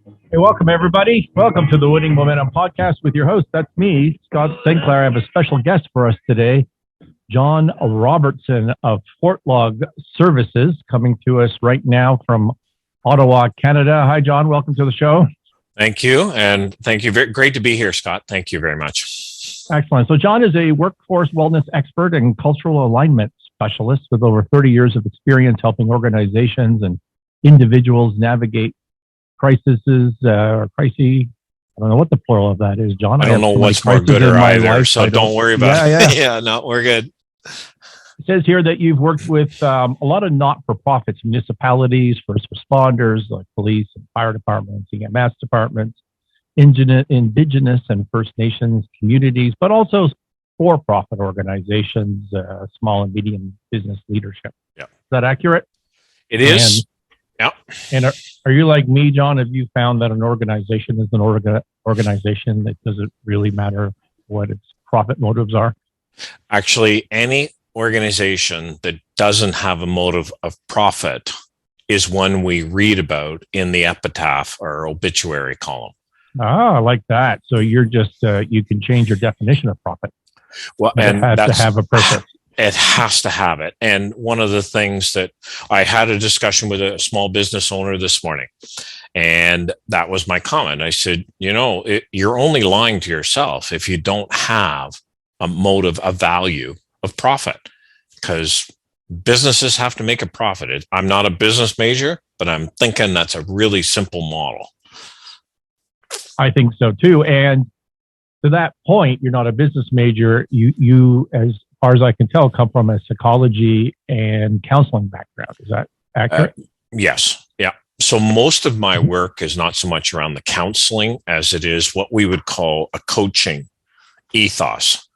Hey, welcome everybody. Welcome to the Winning Momentum Podcast with your host. That's me, Scott Sinclair. I have a special guest for us today, John Robertson of FortLog Services, coming to us right now from Ottawa, Canada. Hi, John. Welcome to the show. Thank you. And thank you. Great to be here, Scott. Thank you very much. Excellent. So John is a workforce wellness expert and cultural alignment specialist with over 30 years of experience helping organizations and individuals navigate crises or crises. I don't know what the plural of that is, John. I don't know what's more good or either, so don't worry about it. Yeah, no, we're good. It says here that you've worked with a lot of not-for-profits, municipalities, first responders like police and fire departments, EMS departments, Indigenous and First Nations communities, but also for-profit organizations, small and medium business leadership. Yeah. Is that accurate? It is. Yeah. And are you like me, John? Have you found that an organization is an organization that doesn't really matter what its profit motives are? Actually, any organization that doesn't have a motive of profit is one we read about in the epitaph or obituary column. Ah, I like that. So you're just, you can change your definition of profit. Well, and it has to have a purpose. It has to have it. And one of the things that I had a discussion with a small business owner this morning, and that was my comment. I said, you're only lying to yourself if you don't have a motive, a value of profit, because businesses have to make a profit. I'm not a business major, but I'm thinking that's a really simple model. I think so too. And to that point, you're not a business major. You, as far as I can tell, come from a psychology and counseling background. Is that accurate? Yes. Yeah. So most of my work is not so much around the counseling as it is what we would call a coaching ethos.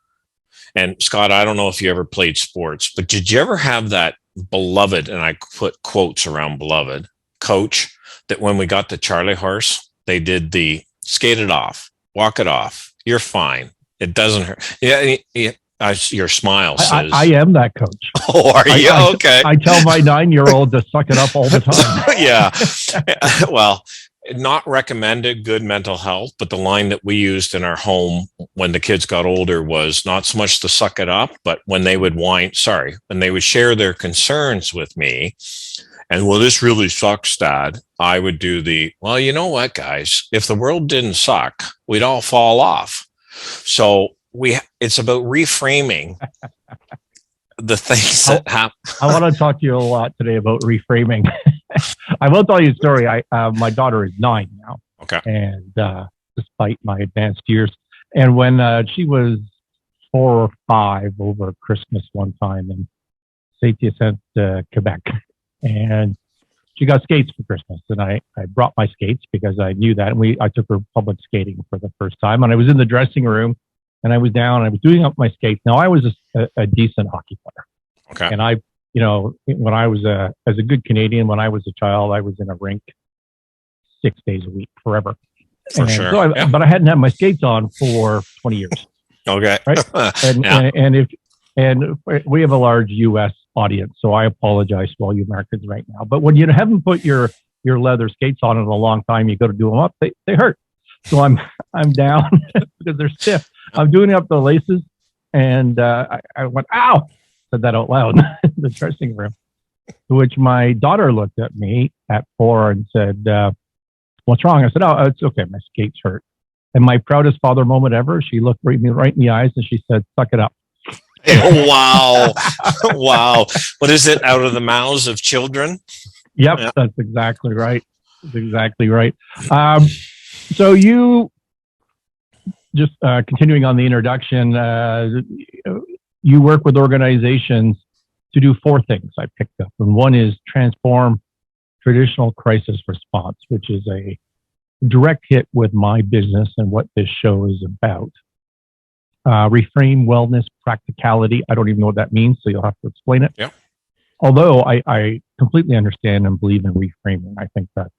And Scott, I don't know if you ever played sports, but did you ever have that beloved, and I put quotes around beloved, coach that when we got to Charlie horse, they did the skate it off, walk it off. You're fine. It doesn't hurt. Yeah. Your smile says. I am that coach. Oh, are you? Okay. I tell my 9-year-old to suck it up all the time. Yeah. Well, not recommended, good mental health, but the line that we used in our home when the kids got older was not so much to suck it up, but when they would when they would share their concerns with me, and well, this really sucks, Dad, I would do well, you know what, guys, if the world didn't suck, we'd all fall off. So it's about reframing the things that happen. I want to talk to you a lot today about reframing. I will tell you a story. My daughter is 9 now. Okay. And despite my advanced years, and when she was 4 or 5 over Christmas one time in Saint-Hyacinthe, Quebec, and she got skates for Christmas, and I brought my skates because I knew that, and I took her public skating for the first time, and I was in the dressing room, and I was down, and I was doing up my skates. Now I was a decent hockey player. Okay. And when I was as a good Canadian, when I was a child, I was in a rink 6 days a week, forever. For sure. So but I hadn't had my skates on for 20 years. Okay. Right. And we have a large U.S. audience, so I apologize to all you Americans right now. But when you haven't put your leather skates on in a long time, you go to do them up, they hurt. So I'm down because they're stiff. I'm doing up the laces, and I went, ow! Said that out loud in the dressing room. To which my daughter looked at me at 4 and said, what's wrong? I said, oh, it's okay. My skates hurt. And my proudest father moment ever, she looked me right in the eyes and she said, suck it up. Wow. Wow. What is it? Out of the mouths of children? Yep. Yeah. That's exactly right. That's exactly right. So you just continuing on the introduction, you work with organizations to do 4 things I picked up. And one is transform traditional crisis response, which is a direct hit with my business and what this show is about. Reframe wellness practicality. I don't even know what that means, so you'll have to explain it. Yeah. Although I completely understand and believe in reframing. I think that's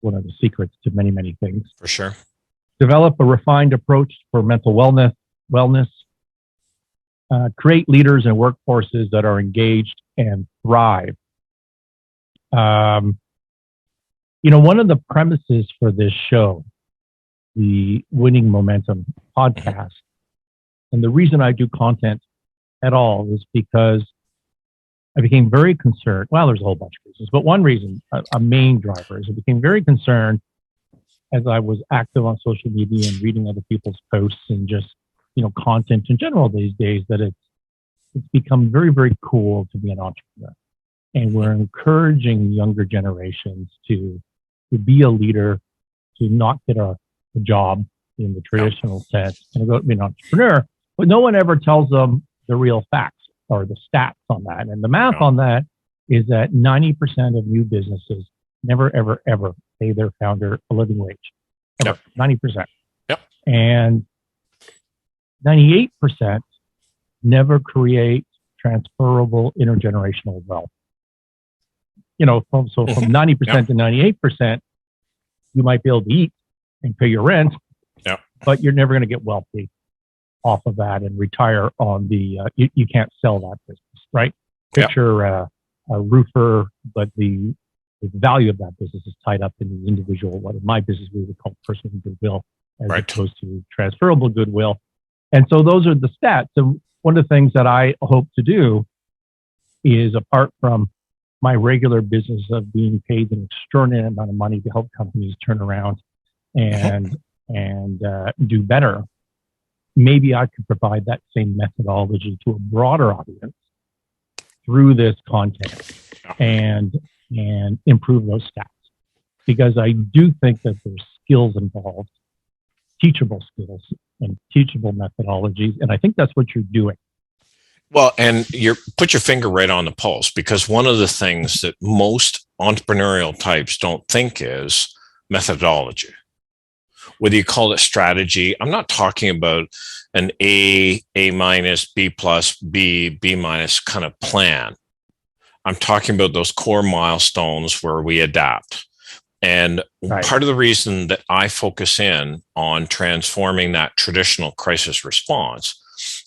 one of the secrets to many, many things. For sure. Develop a refined approach for mental wellness. Create leaders and workforces that are engaged and thrive. One of the premises for this show, the Winning Momentum podcast, and the reason I do content at all is because I became very concerned. Well, there's a whole bunch of reasons, but one reason, a main driver, is I became very concerned as I was active on social media and reading other people's posts and just, content in general these days, that it's become very, very cool to be an entrepreneur. And we're encouraging younger generations to be a leader, to not get a job in the traditional sense and go be an entrepreneur. But no one ever tells them the real facts or the stats on that. And the math on that is that 90% of new businesses never, ever, ever pay their founder a living wage. Ever. 90%. Yep. And 98% never create transferable intergenerational wealth. From 90% to 98%, you might be able to eat and pay your rent, but you're never going to get wealthy off of that and retire on the, you can't sell that business, right? Picture a roofer, but the value of that business is tied up in the individual, what in my business we would call personal goodwill, as opposed to transferable goodwill. And so those are the stats. And one of the things that I hope to do is, apart from my regular business of being paid an extraordinary amount of money to help companies turn around and do better, maybe I could provide that same methodology to a broader audience through this content and improve those stats. Because I do think that there's skills involved, teachable skills and teachable methodologies. And I think that's what you're doing. Well, and you put your finger right on the pulse, because one of the things that most entrepreneurial types don't think is methodology. Whether you call it strategy, I'm not talking about an A minus, B plus, B minus kind of plan. I'm talking about those core milestones where we adapt. And part of the reason that I focus in on transforming that traditional crisis response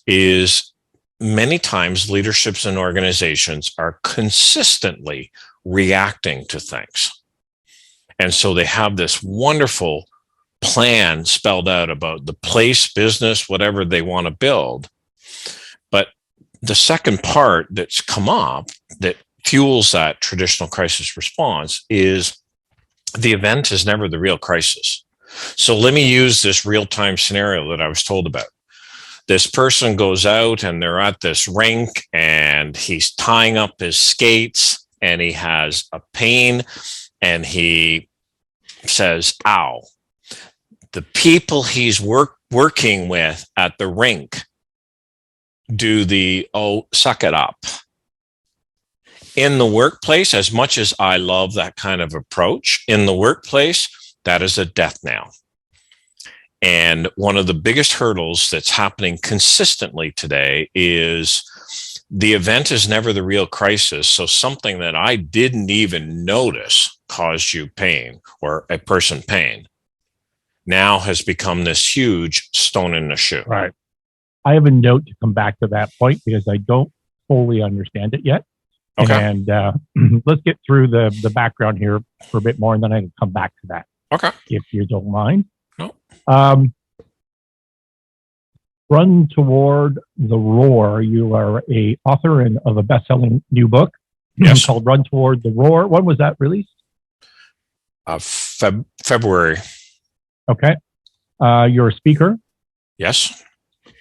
is many times leaderships and organizations are consistently reacting to things. And so they have this wonderful plan spelled out about the place, business, whatever they want to build. But the second part that's come up that fuels that traditional crisis response is the event is never the real crisis. So let me use this real-time scenario that I was told about. This person goes out and they're at this rink and he's tying up his skates and he has a pain and he says, ow. The people he's working with at the rink do the, oh, suck it up. In the workplace, as much as I love that kind of approach, in the workplace, that is a death knell. And one of the biggest hurdles that's happening consistently today is the event is never the real crisis. So something that I didn't even notice caused you pain or a person pain now has become this huge stone in the shoe. Right. I have a note to come back to that point because I don't fully understand it yet. Okay. And let's get through the background here for a bit more, and then I can come back to that. Okay. If you don't mind. No. Run Toward the Roar. You are a author of a best-selling new book called Run Toward the Roar. When was that released? February. Okay. You're a speaker. Yes.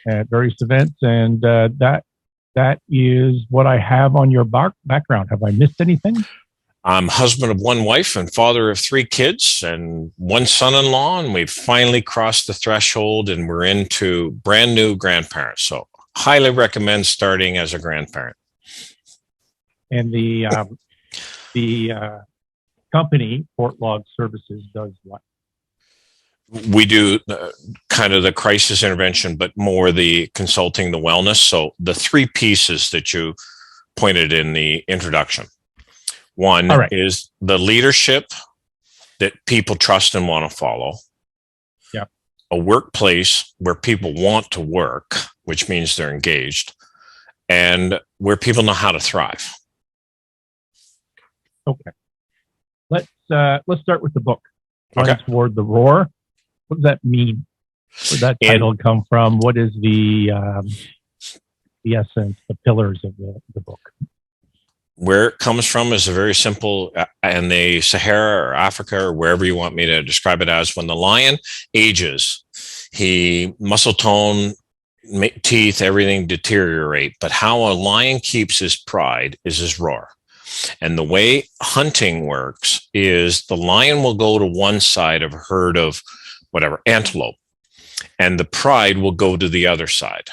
At various events, and that is what I have on your background. Have I missed anything? I'm husband of one wife and father of 3 kids and 1 son-in-law, and we've finally crossed the threshold and we're into brand new grandparents. So highly recommend starting as a grandparent. And the company, FortLog Services, does what? We do kind of the crisis intervention, but more the consulting, the wellness. So the 3 pieces that you pointed in the introduction. One is the leadership that people trust and want to follow. Yeah. A workplace where people want to work, which means they're engaged, and where people know how to thrive. Okay. let's start with the book. Okay. Running Toward the Roar. What does that mean? Where did that title come from? What is the essence, the pillars of the book? Where it comes from is a very simple, in the Sahara or Africa or wherever you want me to describe it as, when the lion ages, he muscle tone, teeth, everything deteriorate. But how a lion keeps his pride is his roar. And the way hunting works is the lion will go to one side of a herd of whatever, antelope, and the pride will go to the other side.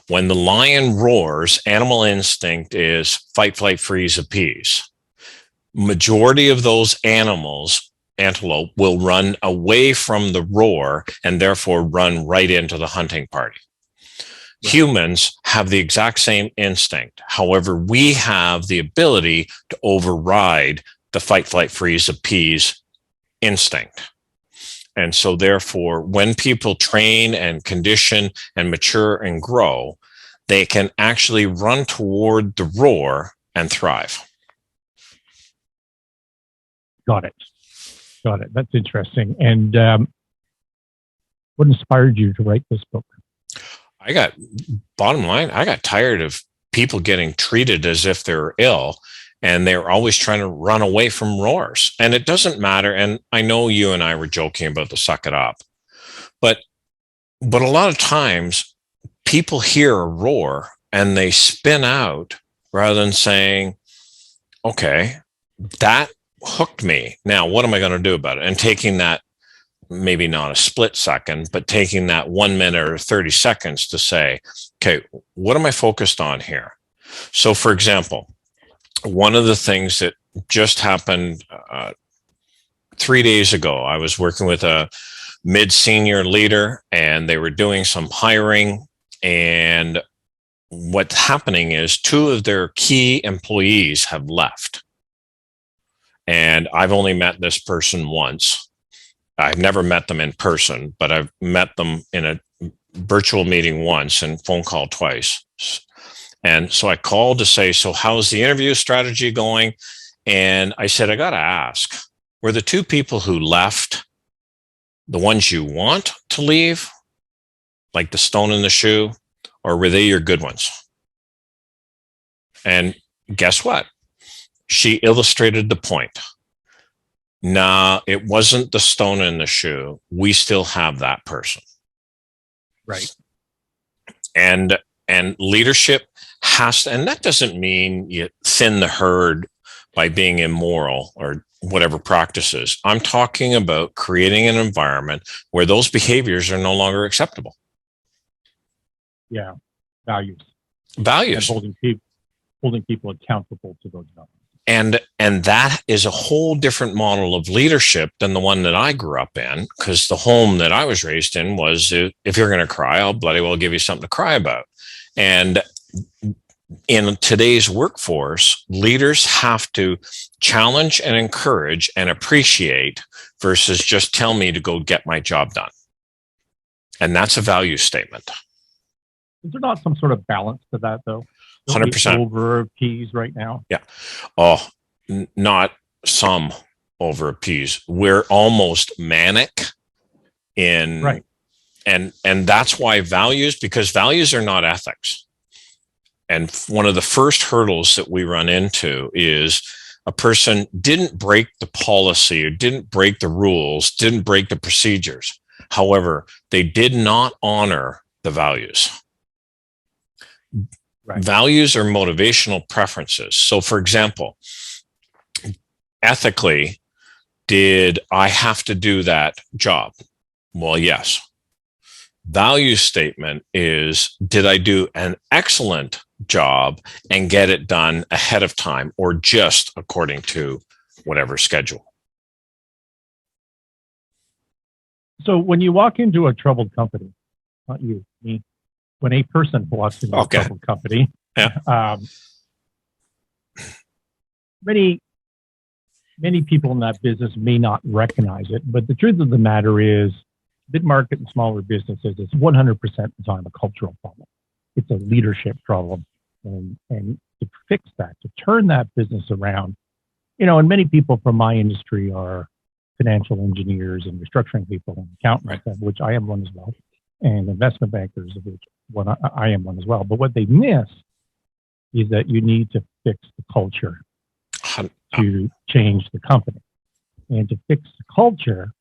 When the lion roars, animal instinct is fight, flight, freeze, appease. Majority of those animals, antelope, will run away from the roar and therefore run right into the hunting party. Right. Humans have the exact same instinct. However, we have the ability to override the fight, flight, freeze, appease instinct. And so therefore, when people train and condition and mature and grow, they can actually run toward the roar and thrive. Got it. That's interesting. And what inspired you to write this book? Bottom line, I got tired of people getting treated as if they're ill. And they're always trying to run away from roars. And it doesn't matter. And I know you and I were joking about the suck it up. But a lot of times people hear a roar and they spin out rather than saying, okay, that hooked me. Now, what am I going to do about it? And taking that, maybe not a split second, but taking that 1 minute or 30 seconds to say, okay, what am I focused on here? So, for example, one of the things that just happened 3 days ago, I was working with a mid-senior leader and they were doing some hiring. And what's happening is 2 of their key employees have left. And I've only met this person once. I've never met them in person, but I've met them in a virtual meeting once and phone call twice. And so I called to say, so how's the interview strategy going? And I said, I got to ask, were the 2 people who left the ones you want to leave, like the stone in the shoe, or were they your good ones? And guess what? She illustrated the point. Nah, it wasn't the stone in the shoe. We still have that person. Right. And leadership has to, and that doesn't mean you thin the herd by being immoral or whatever practices. I'm talking about creating an environment where those behaviors are no longer acceptable. Yeah. Values. And holding people accountable to those values. And that is a whole different model of leadership than the one that I grew up in, because the home that I was raised in was, if you're going to cry, I'll bloody well give you something to cry about. And in today's workforce, leaders have to challenge and encourage and appreciate versus just tell me to go get my job done. And that's a value statement. Is there not some sort of balance to that, though? 100%. Over appease right now? Yeah. Oh, not some over appease. We're almost manic in... Right. And that's why values, because values are not ethics. And one of the first hurdles that we run into is a person didn't break the policy or didn't break the rules, didn't break the procedures. However, they did not honor the values. Right. Values are motivational preferences. So, for example, ethically, did I have to do that job? Well, yes. Value statement is, did I do an excellent job and get it done ahead of time or just according to whatever schedule? So when you walk into a troubled company, not you, me, when a person walks into a troubled company, many people in that business may not recognize it, but the truth of the matter is mid-market and smaller businesses, it's 100% of the time a cultural problem. It's a leadership problem. And to fix that, to turn that business around, and many people from my industry are financial engineers and restructuring people and accountants, of which I am one as well, and investment bankers, of which I am one as well. But what they miss is that you need to fix the culture to change the company. And to fix the culture,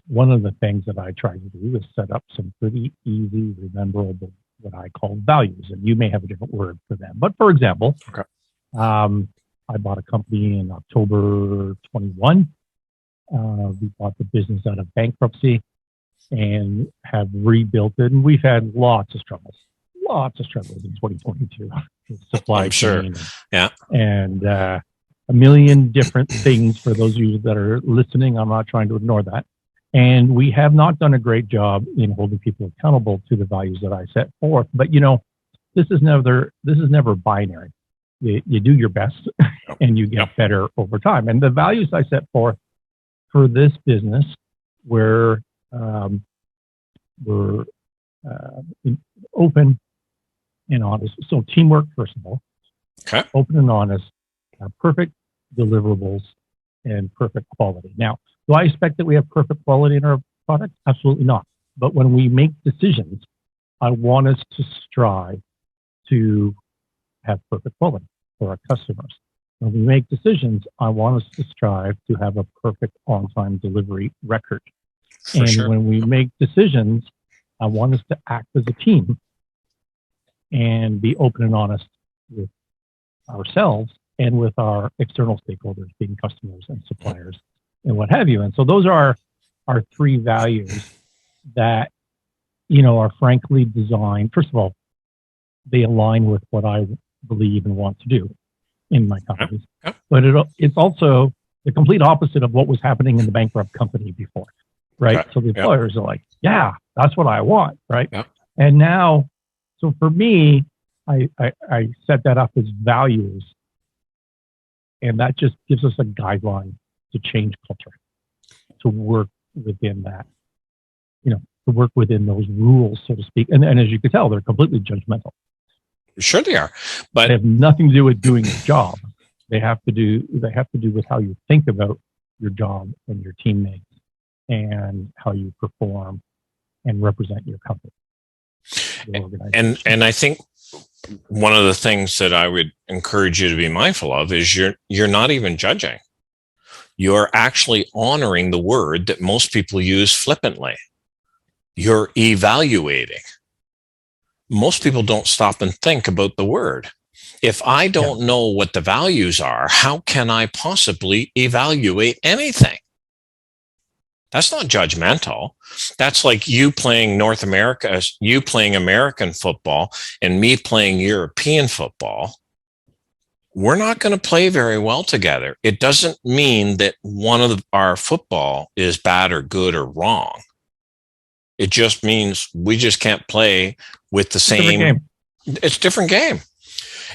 one of the things that I try to do is set up some pretty easy, rememberable, what I call values. And you may have a different word for them. But for example, I bought a company in October 21. We bought the business out of bankruptcy and have rebuilt it. And we've had lots of struggles in 2022. Supply chain. And a million different things for those of you that are listening. I'm not trying to ignore that. And we have not done a great job in holding people accountable to the values that I set forth. But this is never binary. You do your best and you get better over time. And the values I set forth for this business were open and honest. So teamwork, first of all. Okay. Open and honest, perfect deliverables, and perfect quality. Now, do I expect that we have perfect quality in our product? Absolutely not. But when we make decisions, I want us to strive to have perfect quality for our customers. When we make decisions, I want us to strive to have a perfect on-time delivery record. When we make decisions, I want us to act as a team and be open and honest with ourselves and with our external stakeholders, being customers and suppliers and what have you. And so those are our three values that, are frankly designed. First of all, they align with what I believe and want to do in my companies. But it's also the complete opposite of what was happening in the bankrupt company before, right? So the employers are like, yeah, that's what I want, right? And now, so for me, I set that up as values, and that just gives us a guideline to change culture, to work within that, to work within those rules, so to speak. And as you can tell, they're completely judgmental. Sure they are, but they have nothing to do with doing your job. They have to do with how you think about your job and your teammates and how you perform and represent your company. And I think one of the things that I would encourage you to be mindful of is you're not even judging. You're actually honoring the word that most people use flippantly. You're evaluating. Most people don't stop and think about the word. If I don't know what the values are, how can I possibly evaluate anything? That's not judgmental. That's like you playing you playing American football and me playing European football. We're not going to play very well together. It doesn't mean that one of our football is bad or good or wrong. It just means we just can't play with the same. It's a different game.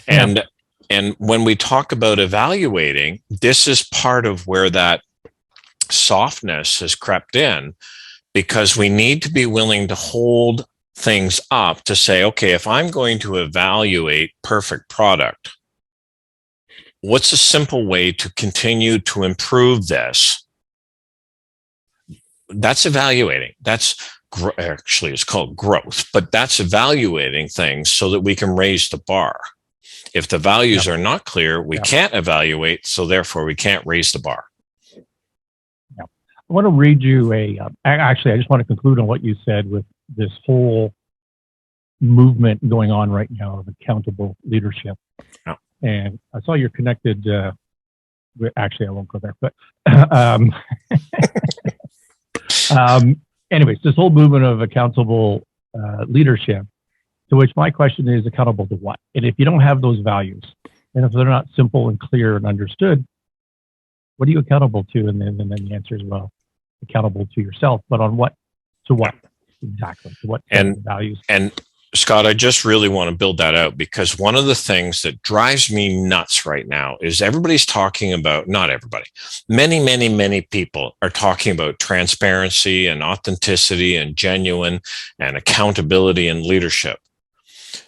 And when we talk about evaluating, this is part of where that softness has crept in, because we need to be willing to hold things up to say, okay, if I'm going to evaluate perfect product, what's a simple way to continue to improve this? That's evaluating. Actually, it's called growth, but that's evaluating things so that we can raise the bar. If the values are not clear, we can't evaluate, so therefore we can't raise the bar. I want to read you actually, I just want to conclude on what you said with this whole movement going on right now of accountable leadership. And I saw you're connected, actually, I won't go there, but anyways, this whole movement of accountable leadership, to which my question is, accountable to what? And if you don't have those values, and if they're not simple and clear and understood, what are you accountable to? And then the answer is, well, accountable to yourself, but on what? To what? Exactly. To what values? And Scott, I just really want to build that out, because one of the things that drives me nuts right now is everybody's talking about, not everybody, many people are talking about transparency and authenticity and genuine and accountability and leadership.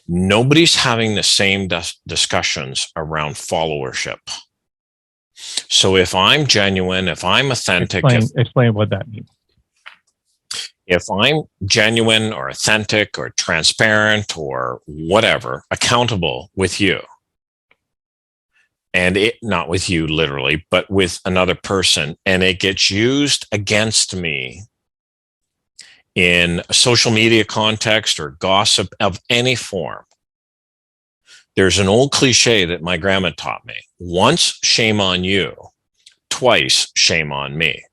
Nobody's having the same discussions around followership. So if I'm genuine, if I'm authentic, Explain what that means. if I'm genuine or authentic or transparent or whatever, accountable with you, and it not with you literally, but with another person, and it gets used against me in a social media context or gossip of any form. There's an old cliche that my grandma taught me. Once, shame on you. Twice, shame on me.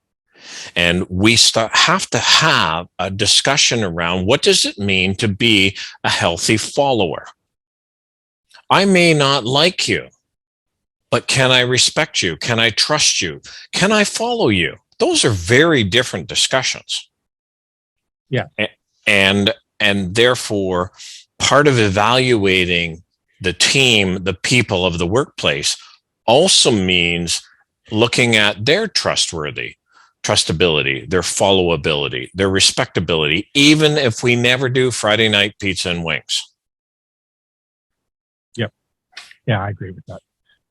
And we have to have a discussion around what does it mean to be a healthy follower? I may not like you, but can I respect you? Can I trust you? Can I follow you? Those are very different discussions. Yeah. And therefore, part of evaluating the team, the people of the workplace, also means looking at their trustability, their followability, their respectability, even if we never do Friday night pizza and wings. Yep. Yeah, I agree with that.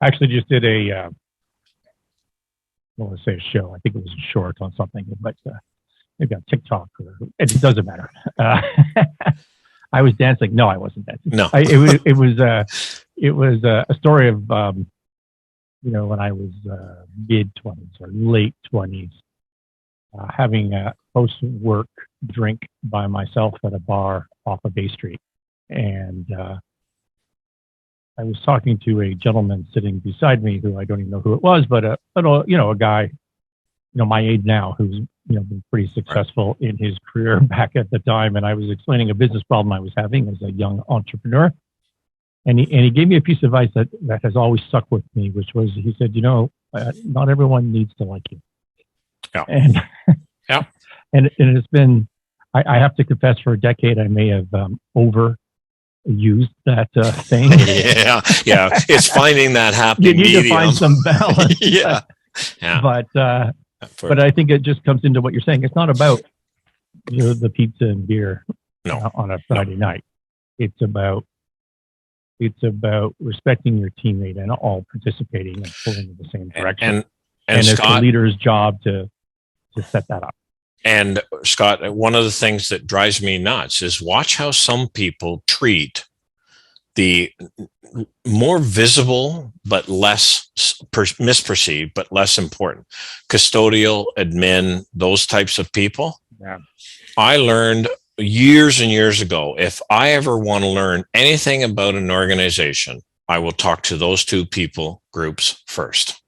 I actually just did I don't want to say a show. I think it was a short on something, but maybe on TikTok. It doesn't matter. I was dancing. No, I wasn't dancing. No, it was a story of when I was mid-20s or late 20s, having a post-work drink by myself at a bar off of Bay Street, and I was talking to a gentleman sitting beside me who I don't even know who it was, but a guy, my age now, who's been pretty successful in his career back at the time. And I was explaining a business problem I was having as a young entrepreneur. And he gave me a piece of advice that has always stuck with me, which was, he said, not everyone needs to like you. Yeah. And, yeah. And it's been, I have to confess, for a decade, I may have overused that thing. Yeah. It's finding that happy medium. You need medium. to find some balance. Yeah. But I think it just comes into what you're saying. It's not about the pizza and beer on a Friday night. It's about respecting your teammate and all participating and pulling in the same direction. And Scott, it's the leader's job to set that up. And Scott, one of the things that drives me nuts is watch how some people treat the more visible but less misperceived but less important custodial, admin, those types of people. Yeah. I learned years and years ago, if I ever want to learn anything about an organization, I will talk to those two people groups first.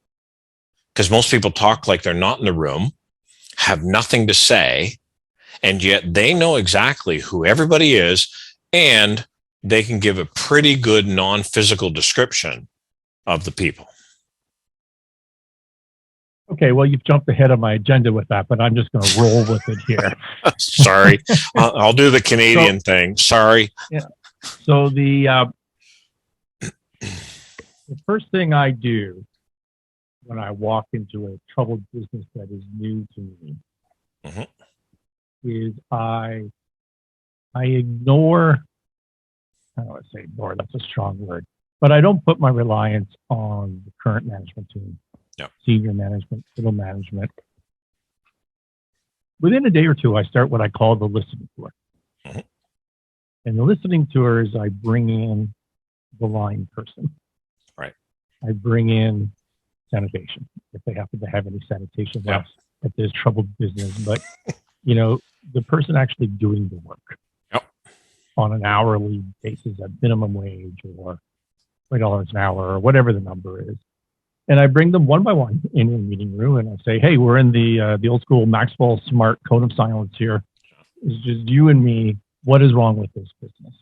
Because most people talk like they're not in the room, have nothing to say, and yet they know exactly who everybody is, and they can give a pretty good non-physical description of the people. Okay, well, you've jumped ahead of my agenda with that, but I'm just going to roll with it here. Sorry. I'll do the Canadian thing. Sorry. Yeah. So the first thing I do when I walk into a troubled business that is new to me is I ignore, I don't want to say ignore, that's a strong word, but I don't put my reliance on the current management team, senior management, middle management. Within a day or two, I start what I call the listening tour. And the listening tour is I bring in the line person. Right. I bring in sanitation, if they happen to have any sanitation left at this troubled business. But, the person actually doing the work on an hourly basis at minimum wage or $20 an hour or whatever the number is. And I bring them one by one in the meeting room and I say, hey, we're in the old school Maxwell Smart code of silence here. It's just you and me. What is wrong with this business?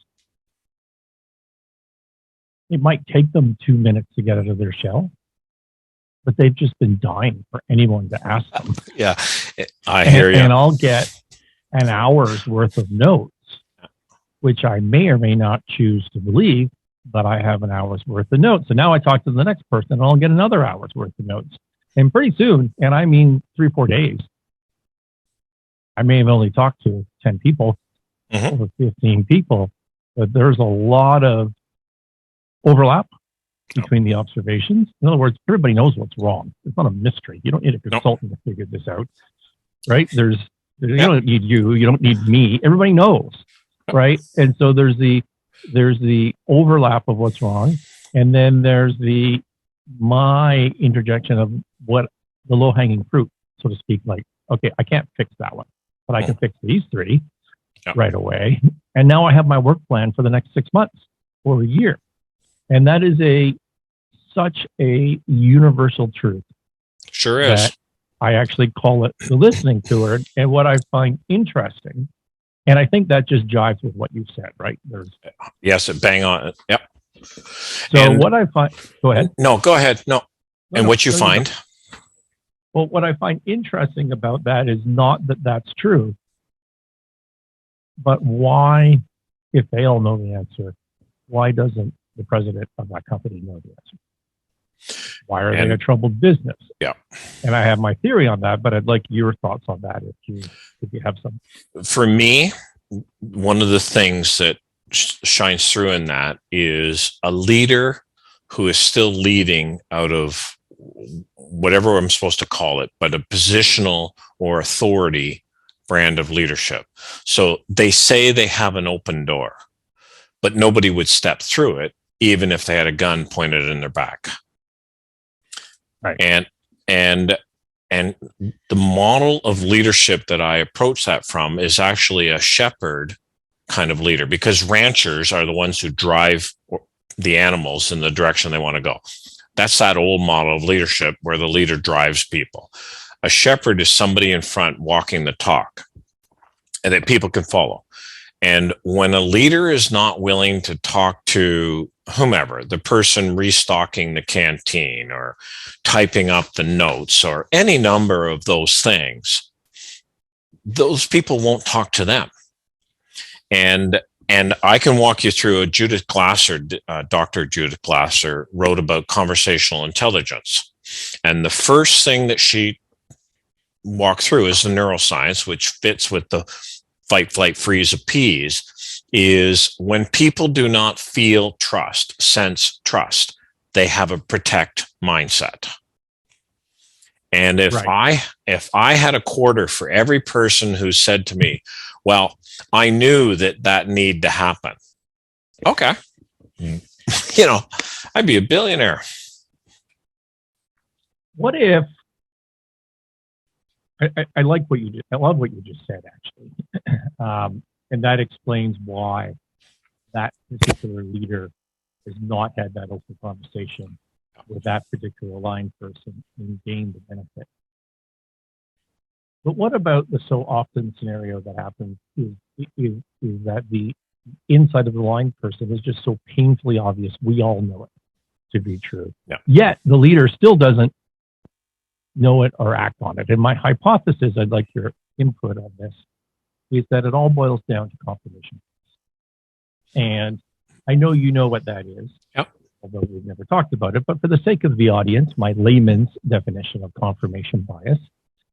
It might take them 2 minutes to get out of their shell, but they've just been dying for anyone to ask them. Yeah, I hear you. And I'll get an hour's worth of notes, which I may or may not choose to believe, but I have an hour's worth of notes. And now I talk to the next person and I'll get another hour's worth of notes. And pretty soon, and I mean 3-4 days, I may have only talked to 10 people or 15 people, but there's a lot of overlap between the observations. In other words, everybody knows what's wrong. It's not a mystery. You don't need a Nope. consultant to figure this out, right? You Yep. don't need you don't need me. Everybody knows, right? And so there's the overlap of what's wrong, and then there's my interjection of what the low-hanging fruit, so to speak. Like, okay, I can't fix that one, but I can fix these three right away. And now I have my work plan for the next 6 months or a year. And that is such a universal truth. Sure is. I actually call it the listening tour. And what I find interesting, and I think that just jives with what you said, right? Yes, bang on it. Yep. So what I find, go ahead. No, go ahead. No. And what you find? Well, what I find interesting about that is not that that's true, but why, if they all know the answer, why doesn't the president of that company know the answer? Why are they a troubled business? Yeah. And I have my theory on that, but I'd like your thoughts on that if you have some. For me, one of the things that shines through in that is a leader who is still leading out of whatever I'm supposed to call it, but a positional or authority brand of leadership. So they say they have an open door, but nobody would step through it, even if they had a gun pointed in their back. Right. And the model of leadership that I approach that from is actually a shepherd kind of leader, because ranchers are the ones who drive the animals in the direction they want to go. That's that old model of leadership where the leader drives people. A shepherd is somebody in front walking the talk and that people can follow. And when a leader is not willing to talk to whomever, the person restocking the canteen or typing up the notes or any number of those things, those people won't talk to them. And I can walk you through a Judith Glasser, Dr. Judith Glasser wrote about conversational intelligence. And the first thing that she walked through is the neuroscience, which fits with the fight, flight, freeze, appease, is when people do not feel trust, sense trust, they have a protect mindset. And if I had a quarter for every person who said to me, well, I knew that needed to happen. Okay. I'd be a billionaire. What if, I like what you did. I love what you just said, actually. And that explains why that particular leader has not had that open conversation with that particular line person and gained the benefit. But what about the so often scenario that happens is that the inside of the line person is just so painfully obvious. We all know it to be true. Yeah. Yet the leader still doesn't know it or act on it. And my hypothesis, I'd like your input on this, is that it all boils down to confirmation. And I know you know what that is, although we've never talked about it, but for the sake of the audience, my layman's definition of confirmation bias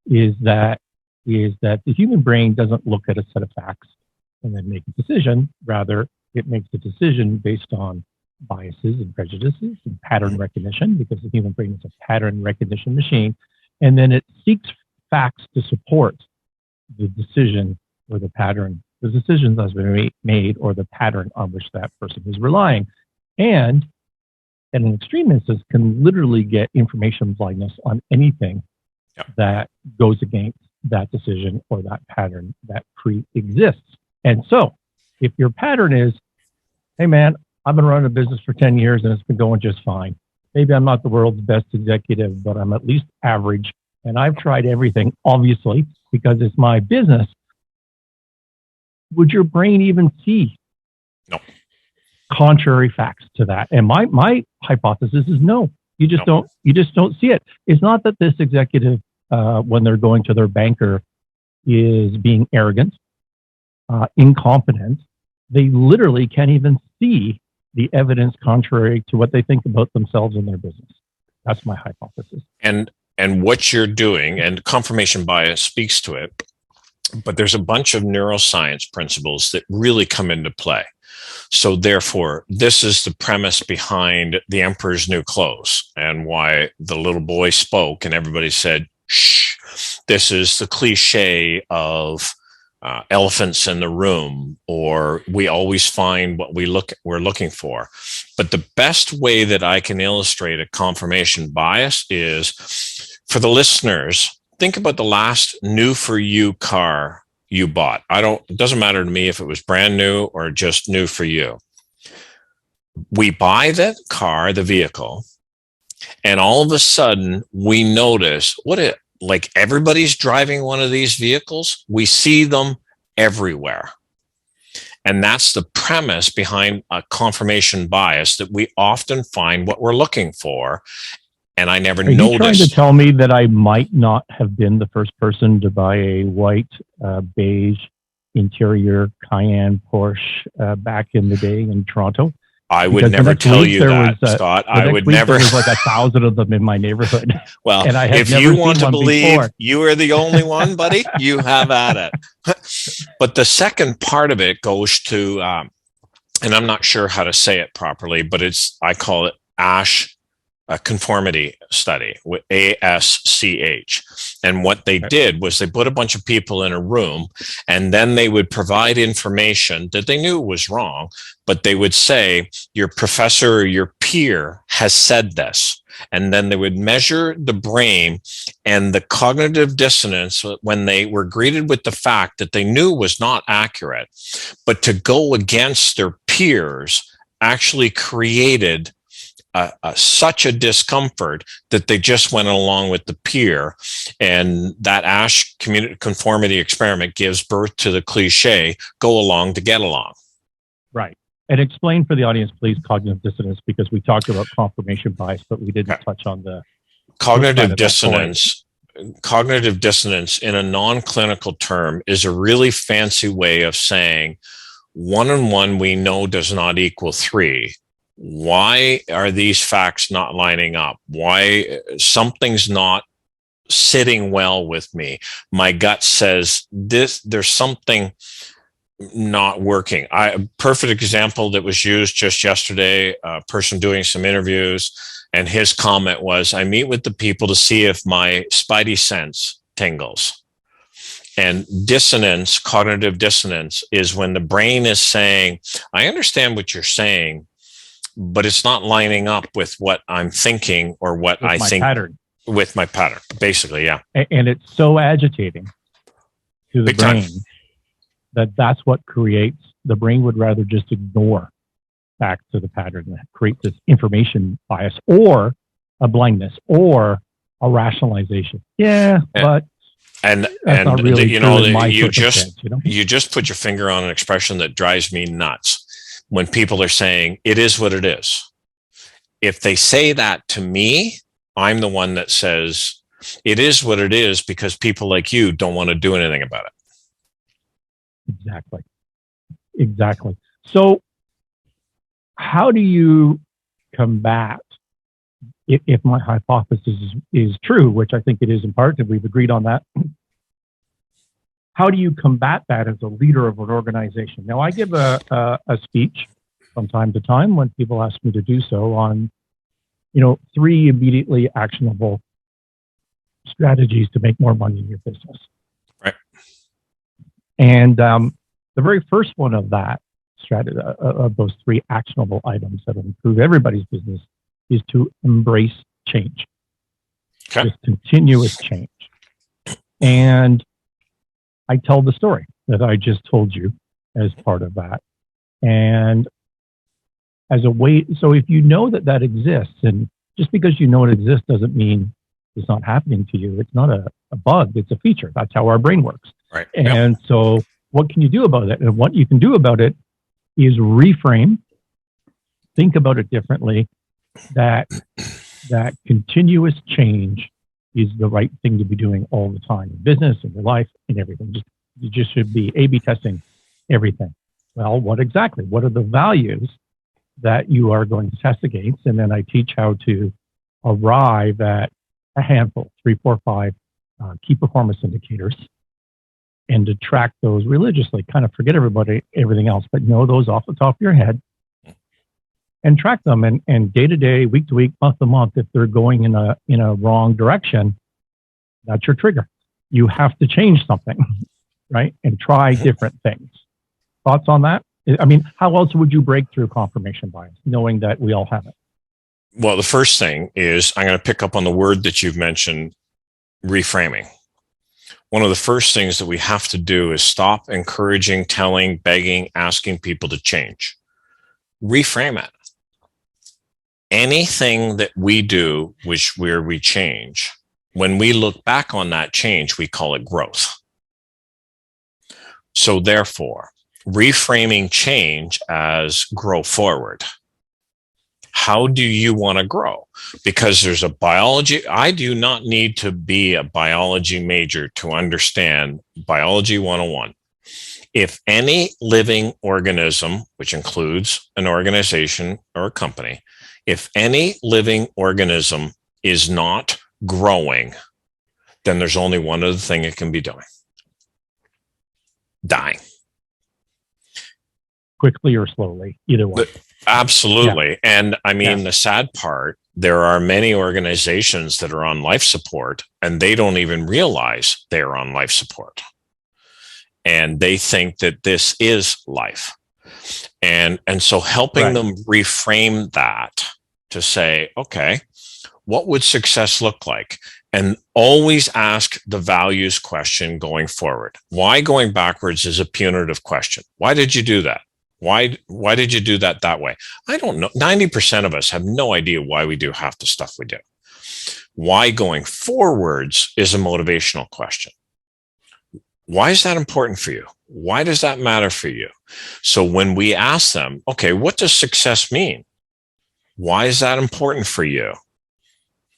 is that the human brain doesn't look at a set of facts and then make a decision. Rather, it makes a decision based on biases and prejudices and pattern recognition, because the human brain is a pattern recognition machine. And then it seeks facts to support the decision or the pattern, the decision that's been made or the pattern on which that person is relying. And in an extreme instance, can literally get information blindness on anything that goes against that decision or that pattern that pre-exists. And so if your pattern is, hey man, I've been running a business for 10 years and it's been going just fine. Maybe I'm not the world's best executive, but I'm at least average. And I've tried everything, obviously, because it's my business. Would your brain even see contrary facts to that? And my hypothesis is no. You just don't see it. It's not that this executive, when they're going to their banker, is being arrogant, incompetent. They literally can't even see the evidence contrary to what they think about themselves and their business. That's my hypothesis. And what you're doing, and confirmation bias speaks to it, but there's a bunch of neuroscience principles that really come into play. So therefore, this is the premise behind The Emperor's New Clothes and why the little boy spoke and everybody said, shh. This is the cliche of elephants in the room, or we always find what we're looking for. But the best way that I can illustrate a confirmation bias is for the listeners, think about the last new for you car you bought. It doesn't matter to me if it was brand new or just new for you. We buy that car, the vehicle, and all of a sudden we notice like everybody's driving one of these vehicles. We see them everywhere. And that's the premise behind a confirmation bias, that we often find what we're looking for. And I never noticed. Are you trying to tell me that I might not have been the first person to buy a white, beige interior Cayenne Porsche back in the day in Toronto? I would never tell you that, Scott. I would never. There was like 1,000 of them in my neighborhood. Well, and I if you want to believe you are the only one, buddy, you have at it. But the second part of it goes to, and I'm not sure how to say it properly, but I call it ASH, a conformity study, with ASCH. And what they did was they put a bunch of people in a room, and then they would provide information that they knew was wrong, but they would say, your professor or your peer has said this. And then they would measure the brain and the cognitive dissonance when they were greeted with the fact that they knew was not accurate, but to go against their peers actually created such a discomfort that they just went along with the peer. And that ASH conformity experiment gives birth to the cliche, go along to get along. Right. And explain for the audience, please, cognitive dissonance, because we talked about confirmation bias, but we didn't touch on the cognitive dissonance. Cognitive dissonance in a non-clinical term is a really fancy way of saying 1 and 1 we know does not equal 3. Why are these facts not lining up? Why something's not sitting well with me? My gut says there's something not working. A perfect example that was used just yesterday, a person doing some interviews, and his comment was, I meet with the people to see if my spidey sense tingles. And dissonance, cognitive dissonance, is when the brain is saying, I understand what you're saying, but it's not lining up with what I'm thinking or what I think pattern. With my pattern, basically. Yeah. And it's so agitating to the Big brain time. That's what creates, the brain would rather just ignore back to the pattern that creates this information bias or a blindness or a rationalization. Yeah, but and not really you just put your finger on an expression that drives me nuts. When people are saying, it is what it is. If they say that to me, I'm the one that says, it is what it is because people like you don't want to do anything about it. Exactly. So how do you combat, if my hypothesis is true, which I think it is in part, and we've agreed on that, how do you combat that as a leader of an organization? Now, I give a speech from time to time when people ask me to do so on, 3 immediately actionable strategies to make more money in your business. Right. And the very first one of that strategy, of those 3 actionable items that will improve everybody's business, is to embrace change. Okay. Just continuous change. And I tell the story that I just told you as part of that. And as a way, so if you know that exists, and just because you know it exists doesn't mean it's not happening to you. It's not a bug, it's a feature. That's how our brain works. Right. And so what can you do about it? And what you can do about it is reframe, think about it differently, that continuous change is the right thing to be doing all the time in business, in your life, in everything. You just should be A/B testing everything. Well, what exactly? What are the values that you are going to test against? And then I teach how to arrive at a handful, 3, 4, 5 key performance indicators and to track those religiously. Kind of forget everything else, but know those off the top of your head and track them. And day to day, week to week, month to month, if they're going in a wrong direction, that's your trigger. You have to change something, right? And try different things. Thoughts on that? I mean, how else would you break through confirmation bias, knowing that we all have it? Well, the first thing is I'm going to pick up on the word that you've mentioned, reframing. One of the first things that we have to do is stop encouraging, telling, begging, asking people to change. Reframe it. Anything that we do, where we change, when we look back on that change, we call it growth. So therefore, reframing change as grow forward. How do you want to grow? Because there's a biology. I do not need to be a biology major to understand biology 101. If any living organism, which includes an organization or a company, if any living organism is not growing, then there's only one other thing it can be doing: dying. Quickly or slowly, either way. Absolutely. Yeah. And I mean, the sad part, there are many organizations that are on life support and they don't even realize they're on life support. And they think that this is life. And so helping them reframe that to say, okay, what would success look like? And always ask the values question going forward. Why going backwards is a punitive question. Why did you do that? Why did you do that way? I don't know. 90% of us have no idea why we do half the stuff we do. Why going forwards is a motivational question. Why is that important for you? Why does that matter for you? So when we ask them, okay, what does success mean? Why is that important for you?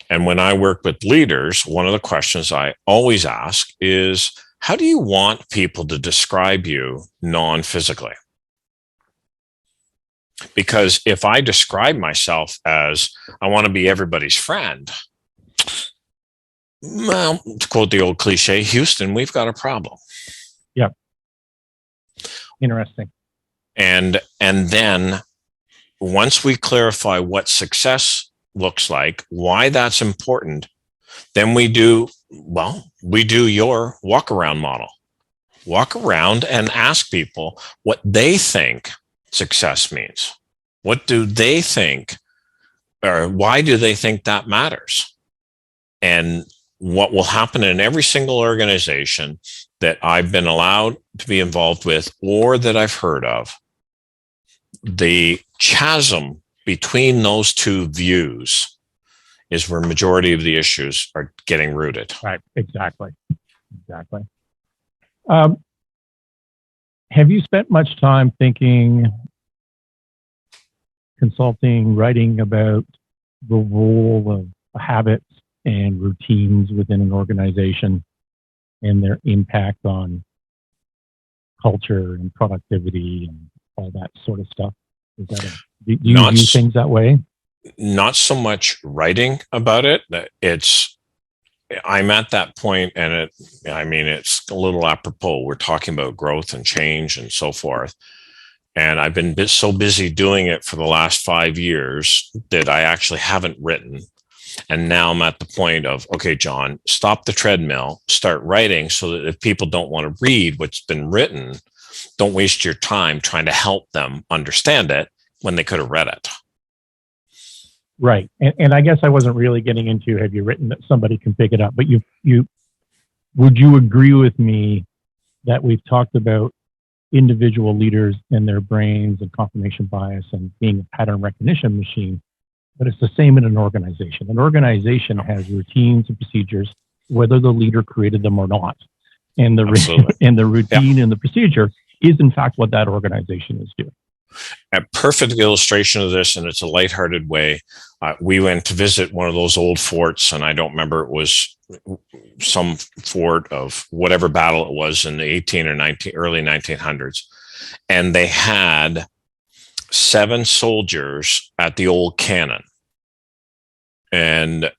And when I work with leaders, one of the questions I always ask is, how do you want people to describe you non-physically? Because if I describe myself as I want to be everybody's friend, well, to quote the old cliche, Houston, we've got a problem. Yep. Interesting. And then once we clarify what success looks like, why that's important, then we do your walk around model. Walk around and ask people what they think success means. What do they think, or why do they think that matters? And what will happen in every single organization that I've been allowed to be involved with or that I've heard of, the chasm between those two views is where majority of the issues are getting rooted. Right. Exactly. Have you spent much time thinking, consulting, writing about the role of habits and routines within an organization and their impact on culture and productivity and all that sort of stuff? Is that do you view things that way? Not so much writing about it. I'm at that point, and it's a little apropos. We're talking about growth and change and so forth. And I've been so busy doing it for the last 5 years that I actually haven't written. And now I'm at the point of, okay, John, stop the treadmill, start writing so that if people don't want to read what's been written, don't waste your time trying to help them understand it when they could have read it. Right. And I guess I wasn't really getting into, have you written that somebody can pick it up? But would you agree with me that we've talked about individual leaders and their brains and confirmation bias and being a pattern recognition machine, but it's the same in an organization. An organization has routines and procedures, whether the leader created them or not. And the routine and the procedure is in fact what that organization is doing. A perfect illustration of this, and it's a lighthearted way. We went to visit one of those old forts, and I don't remember, it was some fort of whatever battle it was in the early 1900s. And they had 7 soldiers at the old cannon. And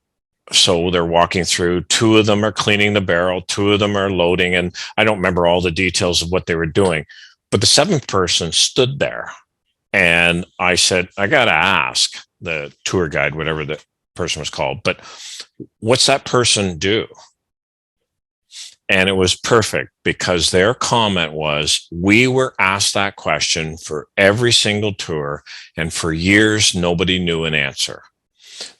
So they're walking through. Two of them are cleaning the barrel. Two of them are loading. And I don't remember all the details of what they were doing. But the seventh person stood there. And I said, I got to ask the tour guide, whatever the person was called, but what's that person do? And it was perfect because their comment was, we were asked that question for every single tour, and for years, nobody knew an answer.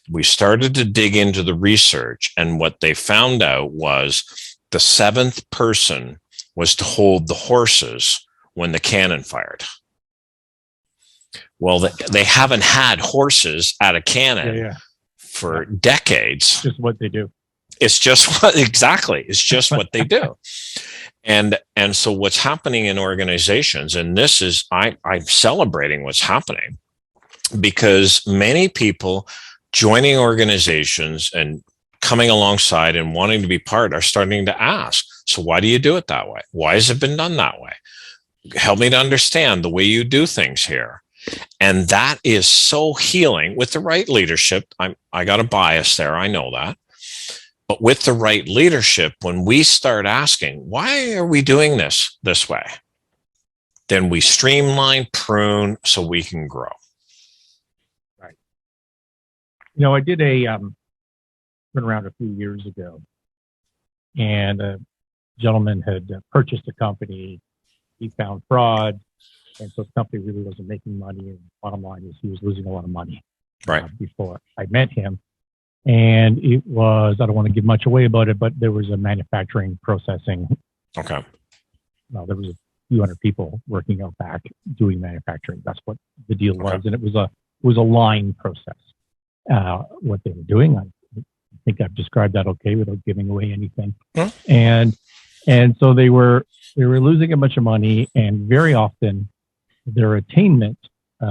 We started to dig into the research, and what they found out was the seventh person was to hold the horses when the cannon fired. Well, they haven't had horses at a cannon for decades. Just what they do. It's just what exactly. It's just what they do. And so what's happening in organizations, and this is I'm celebrating what's happening, because many people joining organizations and coming alongside and wanting to be part are starting to ask, so why do you do it that way? Why has it been done that way? Help me to understand the way you do things here. And that is so healing with the right leadership. I got a bias there. I know that. But with the right leadership, when we start asking, why are we doing this way? Then we streamline, prune, so we can grow. Right. You know, I did went around a few years ago, and a gentleman had purchased a company. He found fraud. And so the company really wasn't making money. And bottom line is he was losing a lot of money before I met him. And it was, I don't want to give much away about it, but there was a manufacturing processing. Okay. Well, there was a few hundred people working out back doing manufacturing. That's what the deal was. Okay. And it was a line process. What they were doing, I think I've described that okay without giving away anything. Hmm. And so they were losing a bunch of money, and very often their attainment,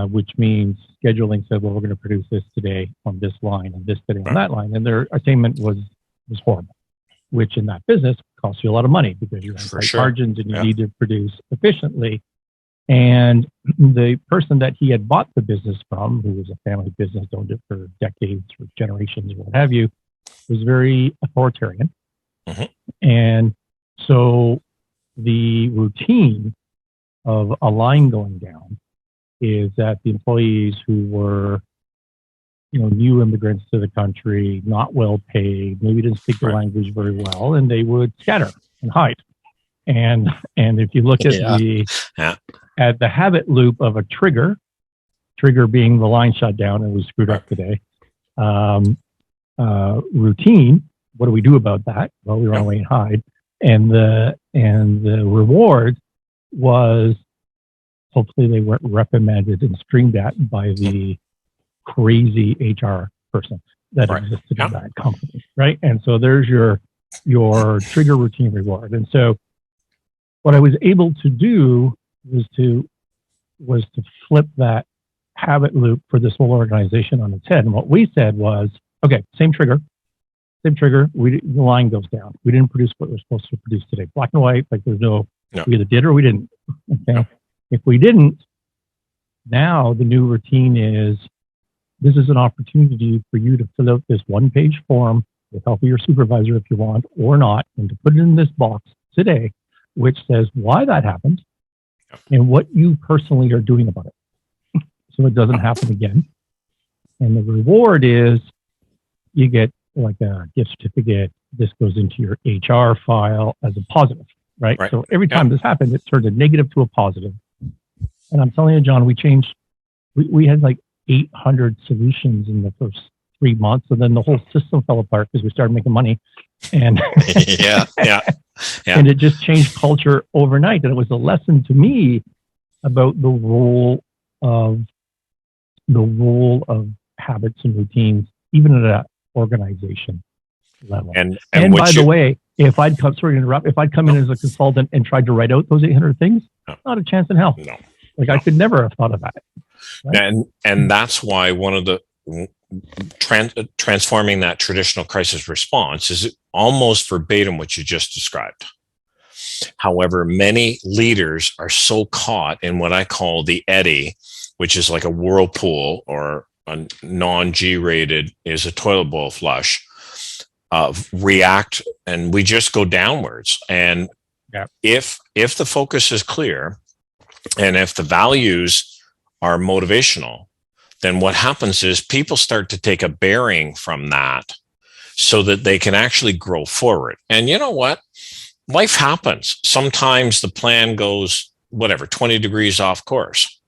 which means scheduling, said, well, we're going to produce this today on this line and this today on that line. And their attainment was horrible, which in that business costs you a lot of money because you have tight margins and you need to produce efficiently. And the person that he had bought the business from, who was a family business, owned it for decades or generations or what have you, was very authoritarian. Mm-hmm. And so the routine of a line going down is that the employees who were, new immigrants to the country, not well paid, maybe didn't speak the language very well, and they would scatter and hide. And if you look at at the habit loop of a trigger being the line shut down and was screwed up today, routine, what do we do about that? Well, we run away and hide. And the reward was hopefully they weren't reprimanded and screamed at by the crazy HR person that existed in that company, right? And so there's your trigger routine reward. And so what I was able to do was to flip that habit loop for this whole organization on its head. And what we said was, okay, same trigger. The line goes down. We didn't produce what we're supposed to produce today. Black and white, like there's no, we either did or we didn't. Okay. No. If we didn't, now the new routine is, this is an opportunity for you to fill out this one-page form with help of your supervisor if you want or not, and to put it in this box today, which says why that happened and what you personally are doing about it. So it doesn't happen again. And the reward is you get like a gift certificate. This goes into your HR file as a positive, right? So every time this happened, it turned a negative to a positive. And I'm telling you, John, we had like 800 solutions in the first 3 months. And then the whole system fell apart because we started making money. And and it just changed culture overnight. And it was a lesson to me about the role of habits and routines, even at an organization level. And by the way, if I'd come in as a consultant and tried to write out those 800 things, not a chance in hell. No. I could never have thought of that. Right? And that's why one of the transforming that traditional crisis response is almost verbatim what you just described. However, many leaders are so caught in what I call the eddy, which is like a whirlpool, or a non-G rated is a toilet bowl flush. react, and we just go downwards. And Yeah. if the focus is clear, and if the values are motivational, then what happens is people start to take a bearing from that so that they can actually grow forward. And you know what? Life happens. Sometimes the plan goes, 20 degrees off course.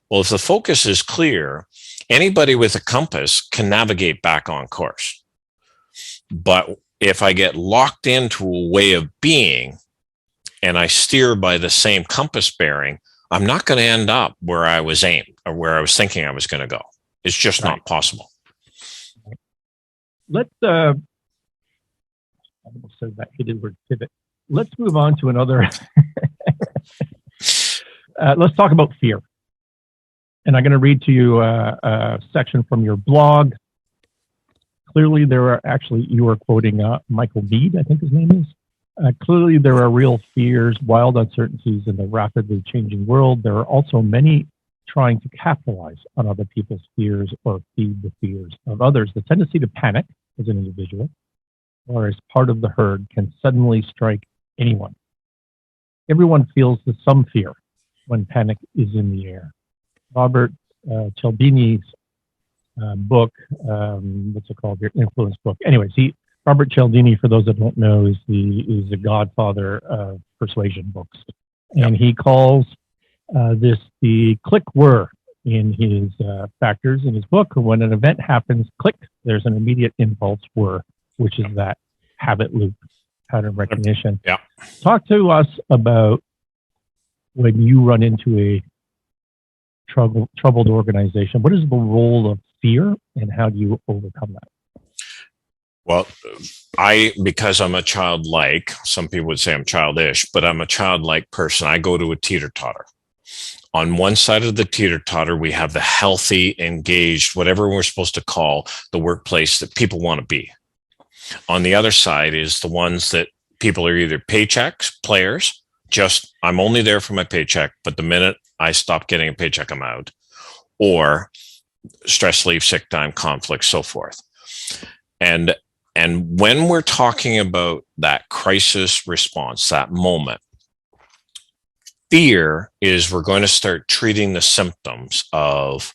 Well, if the focus is clear, anybody with a compass can navigate back on course. But if I get locked into a way of being and I steer by the same compass bearing, I'm not going to end up where I was aimed or where I was thinking I was going to go. It's just not possible. Let's I almost said that hated word pivot. Let's move on to another. Let's talk about fear. And I'm going to read to you a section from your blog. Clearly, you are quoting Michael Mead, I think his name is. Clearly, there are real fears, wild uncertainties in the rapidly changing world. There are also many trying to capitalize on other people's fears or feed the fears of others. The tendency to panic as an individual or as part of the herd can suddenly strike anyone. Everyone feels some fear when panic is in the air. Robert Cialdini's book, what's it called? Your influence book. Anyways, Robert Cialdini, for those that don't know, is the godfather of persuasion books, and he calls this the click whir in his factors in his book. When an event happens, click, there's an immediate impulse whir, which is that habit loop, pattern recognition. Yeah. Talk to us about when you run into a troubled organization. What is the role of fear, and how do you overcome that? Well, because I'm a childlike, some people would say I'm childish, but I'm a childlike person. I go to a teeter-totter. On one side of the teeter-totter, we have the healthy, engaged, whatever we're supposed to call the workplace that people want to be. On the other side is the ones that people are either paychecks, players, I'm only there for my paycheck, but the minute I stop getting a paycheck, I'm out, or stress, leave, sick time, conflict, so forth. And when we're talking about that crisis response, that moment, fear is we're going to start treating the symptoms of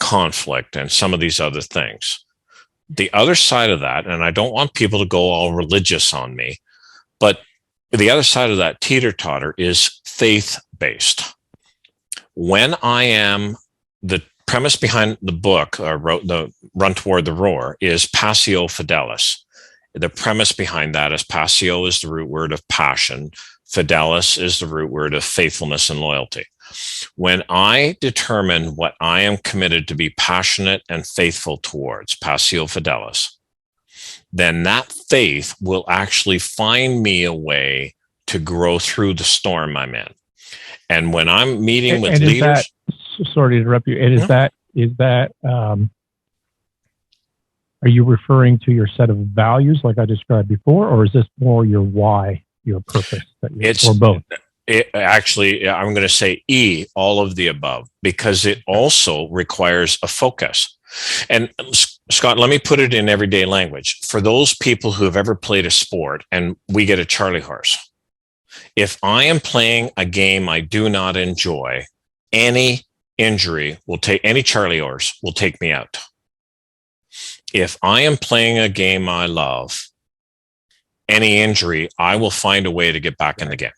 conflict and some of these other things. The other side of that, and I don't want people to go all religious on me, but the other side of that teeter-totter is faith-based. When I am, the premise behind the book, the Run Toward the Roar, is passio fidelis. The premise behind that is passio is the root word of passion. Fidelis is the root word of faithfulness and loyalty. When I determine what I am committed to be passionate and faithful towards, passio fidelis, then that faith will actually find me a way to grow through the storm I'm in. And when I'm meeting with leaders, sorry to interrupt you. And is that are you referring to your set of values like I described before, or is this more your why, your purpose, or both? Actually, I'm going to say all of the above, because it also requires a focus. And Scott, let me put it in everyday language. For those people who have ever played a sport and we get a Charlie horse, if I am playing a game I do not enjoy, any Charlie horse will take me out. If I am playing a game I love, any injury, I will find a way to get back in the game.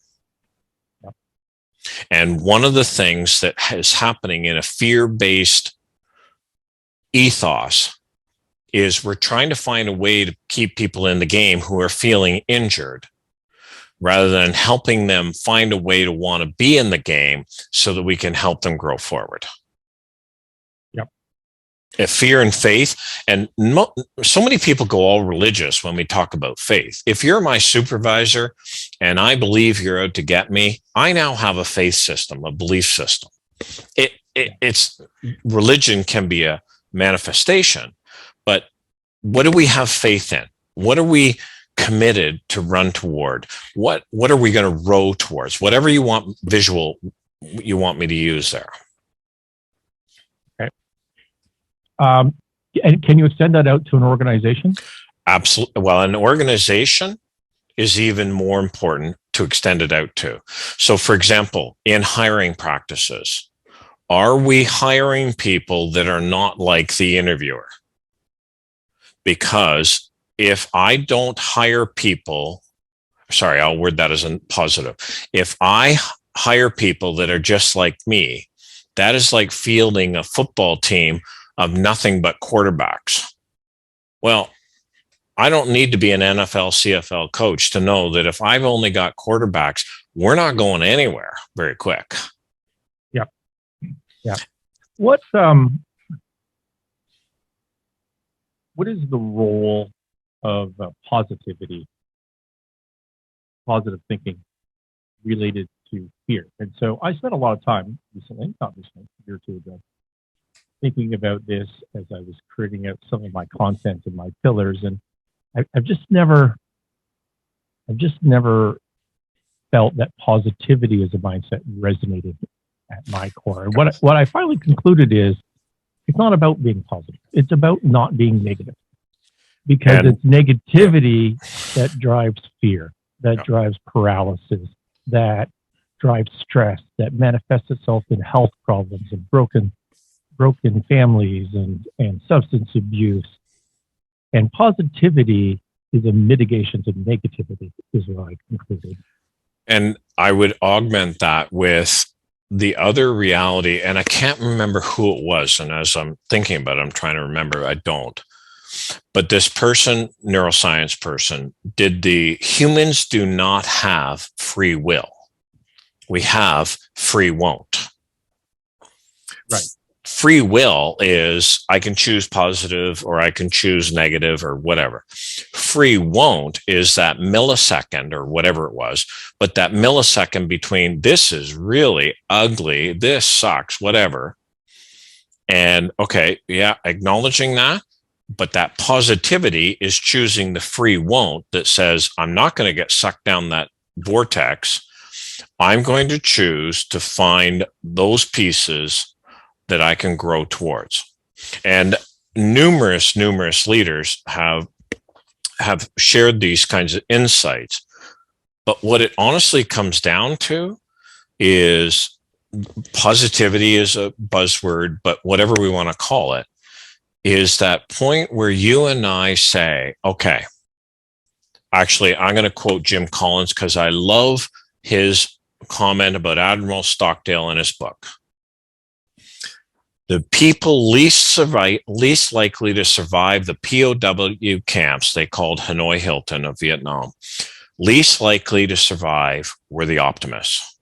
Yep. And one of the things that is happening in a fear-based ethos is we're trying to find a way to keep people in the game who are feeling injured, rather than helping them find a way to want to be in the game so that we can help them grow forward. Yep. If fear and faith, and so many people go all religious when we talk about faith. If you're my supervisor and I believe you're out to get me, I now have a faith system, a belief system. It's religion can be a manifestation, but what do we have faith in? What are we committed to run toward? What are we going to row towards? Whatever you want you want me to use there. Okay. And can you extend that out to an organization? Absolutely. Well, an organization is even more important to extend it out to. So, for example, in hiring practices, are we hiring people that are not like the interviewer? Because if I don't hire people, sorry, I'll word that as a positive. If I hire people that are just like me, that is like fielding a football team of nothing but quarterbacks. Well, I don't need to be an NFL, CFL coach to know that if I've only got quarterbacks, we're not going anywhere very quick. Yep. Yeah. What is the role of positivity, positive thinking related to fear? And so I spent a lot of time recently, not recently, a year or two ago, thinking about this as I was creating out some of my content and my pillars. And I've just never felt that positivity as a mindset resonated at my core. And what I finally concluded is it's not about being positive. It's about not being negative, because it's negativity that drives fear, that drives paralysis, that drives stress, that manifests itself in health problems and broken families and substance abuse. And positivity is a mitigation to negativity, is what I concluded. And I would augment that with the other reality, and I can't remember who it was. And as I'm thinking about it, I'm trying to remember, I don't. But this person, neuroscience person, humans do not have free will. We have free won't. Right. Free will is I can choose positive or I can choose negative or whatever. Free won't is that millisecond or whatever it was, but that millisecond between this is really ugly, this sucks, whatever. And okay, yeah, acknowledging that, but that positivity is choosing the free won't that says, I'm not going to get sucked down that vortex. I'm going to choose to find those pieces that I can grow towards. And numerous leaders have shared these kinds of insights. But what it honestly comes down to is positivity is a buzzword, but whatever we want to call it, is that point where you and I say, okay, actually, I'm going to quote Jim Collins because I love his comment about Admiral Stockdale in his book. The people least likely to survive the POW camps they called Hanoi Hilton of Vietnam, least likely to survive were the optimists,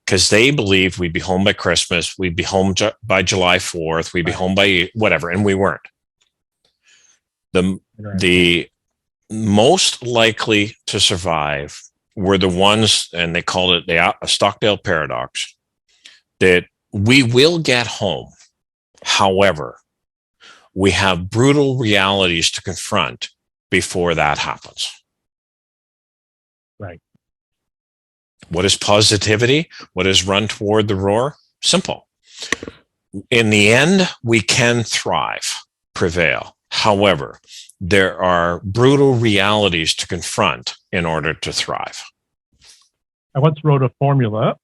because they believed we'd be home by Christmas, we'd be home by July 4th, we'd be home by whatever, and we weren't. The most likely to survive were the ones, and they called it the Stockdale paradox, that we will get home. However, we have brutal realities to confront before that happens. Right. What is positivity? What is run toward the roar? Simple. In the end, we can thrive, prevail. However, there are brutal realities to confront in order to thrive. I once wrote a formula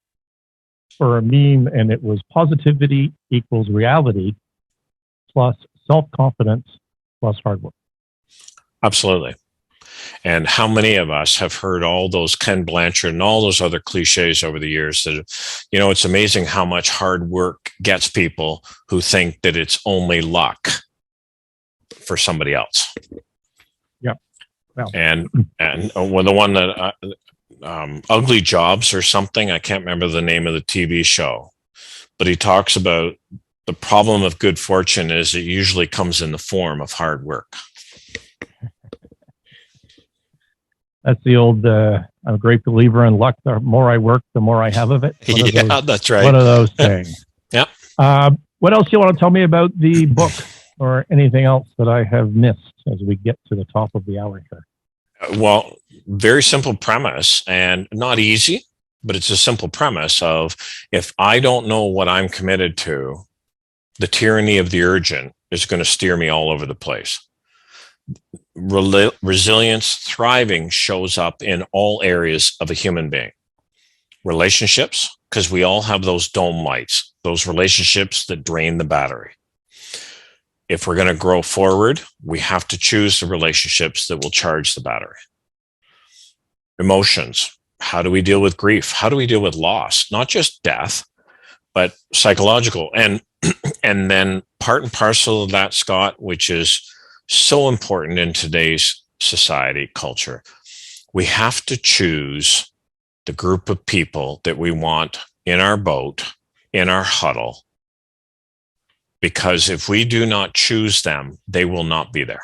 for a meme, and it was positivity equals reality plus self-confidence plus hard work. Absolutely. And how many of us have heard all those Ken Blanchard and all those other cliches over the years that, it's amazing how much hard work gets people who think that it's only luck for somebody else. Yep. Well. And when the one that Ugly Jobs or something, I can't remember the name of the TV show, but he talks about the problem of good fortune is it usually comes in the form of hard work. That's the old, I'm a great believer in luck. The more I work, the more I have of it. That's right. One of those things. Yeah. What else do you want to tell me about the book or anything else that I have missed as we get to the top of the hour here? Well, very simple premise, and not easy, but it's a simple premise of if I don't know what I'm committed to, the tyranny of the urgent is going to steer me all over the place. resilience, thriving shows up in all areas of a human being. Relationships, because we all have those dome lights, those relationships that drain the battery. If we're going to grow forward, we have to choose the relationships that will charge the battery. Emotions. How do we deal with grief? How do we deal with loss? Not just death, but psychological. And then part and parcel of that, Scott, which is so important in today's society, culture, we have to choose the group of people that we want in our boat, in our huddle, because if we do not choose them, they will not be there.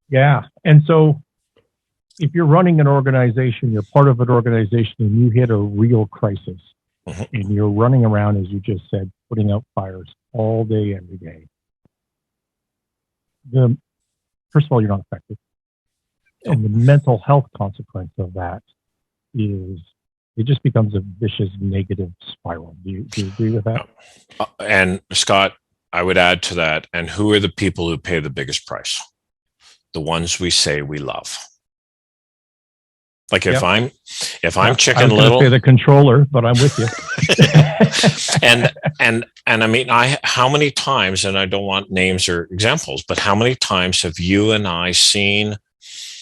Yeah. And so if you're running an organization, you're part of an organization and you hit a real crisis, and you're running around, as you just said, putting out fires all day, every day. First of all, you're not affected. And the mental health consequence of that is it just becomes a vicious negative spiral. Do you agree with that? And Scott, I would add to that, and who are the people who pay the biggest price? The ones we say we love. Like if I'm Chicken Little, say the controller, but I'm with you. and I mean, how many times, and I don't want names or examples, but how many times have you and I seen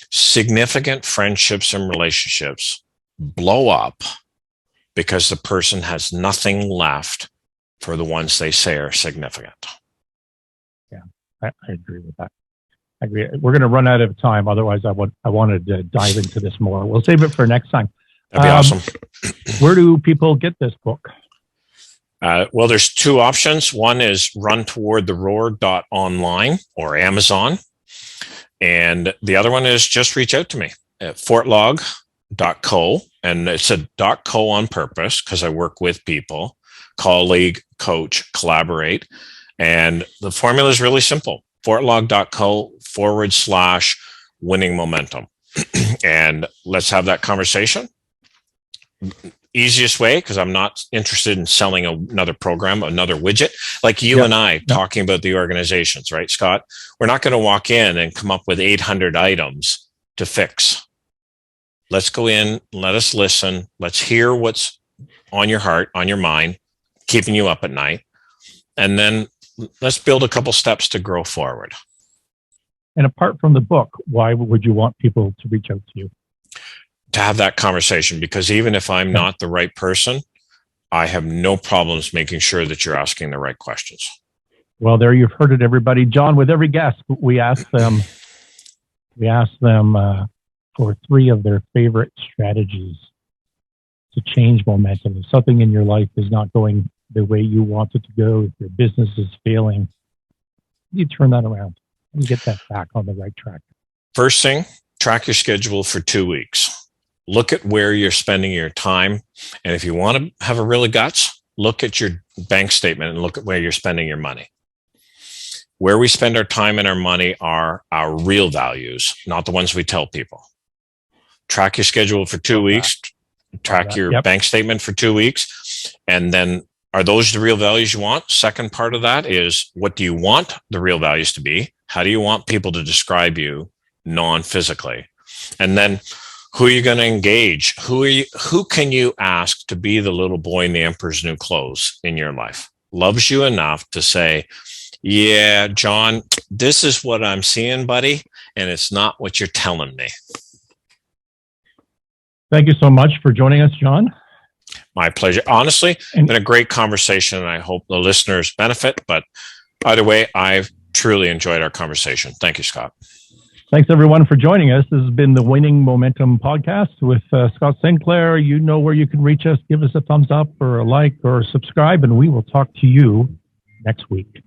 significant friendships and relationships blow up because the person has nothing left for the ones they say are significant? Yeah, I agree with that. I agree. We're going to run out of time. Otherwise, I wanted to dive into this more. We'll save it for next time. That'd be awesome. Where do people get this book? Well, there's two options. One is runtowardtheroar.online or Amazon. And the other one is just reach out to me at FortLog.co. And it's a .co on purpose because I work with people, colleague, coach, collaborate. And the formula is really simple. FortLog.co/winning momentum. And let's have that conversation. Easiest way, because I'm not interested in selling another program, another widget, like you and I talking about the organizations, right, Scott? We're not going to walk in and come up with 800 items to fix. Let's go in, let us listen. Let's hear what's on your heart, on your mind, keeping you up at night. And then let's build a couple steps to grow forward. And apart from the book, why would you want people to reach out to you? To have that conversation, because even if I'm not the right person, I have no problems making sure that you're asking the right questions. Well, there you've heard it, everybody. John, with every guest, we ask them for 3 of their favorite strategies to change momentum. If something in your life is not going the way you want it to go, if your business is failing, you turn that around and get that back on the right track. First thing, track your schedule for 2 weeks. Look at where you're spending your time. And if you want to have a really guts, look at your bank statement and look at where you're spending your money. Where we spend our time and our money are our real values, not the ones we tell people. Track your schedule for 2 weeks, track your bank statement for 2 weeks. And then, are those the real values you want? Second part of that is, what do you want the real values to be? How do you want people to describe you non-physically? And then, who are you going to engage? Who can you ask to be the little boy in the emperor's new clothes in your life? Loves you enough to say, yeah, John, this is what I'm seeing, buddy, and it's not what you're telling me. Thank you so much for joining us, John. My pleasure. Honestly, it's been a great conversation, and I hope the listeners benefit. But either way, I've truly enjoyed our conversation. Thank you, Scott. Thanks, everyone, for joining us. This has been the Winning Momentum podcast with Scott Sinclair. You know where you can reach us. Give us a thumbs up or a like or subscribe, and we will talk to you next week.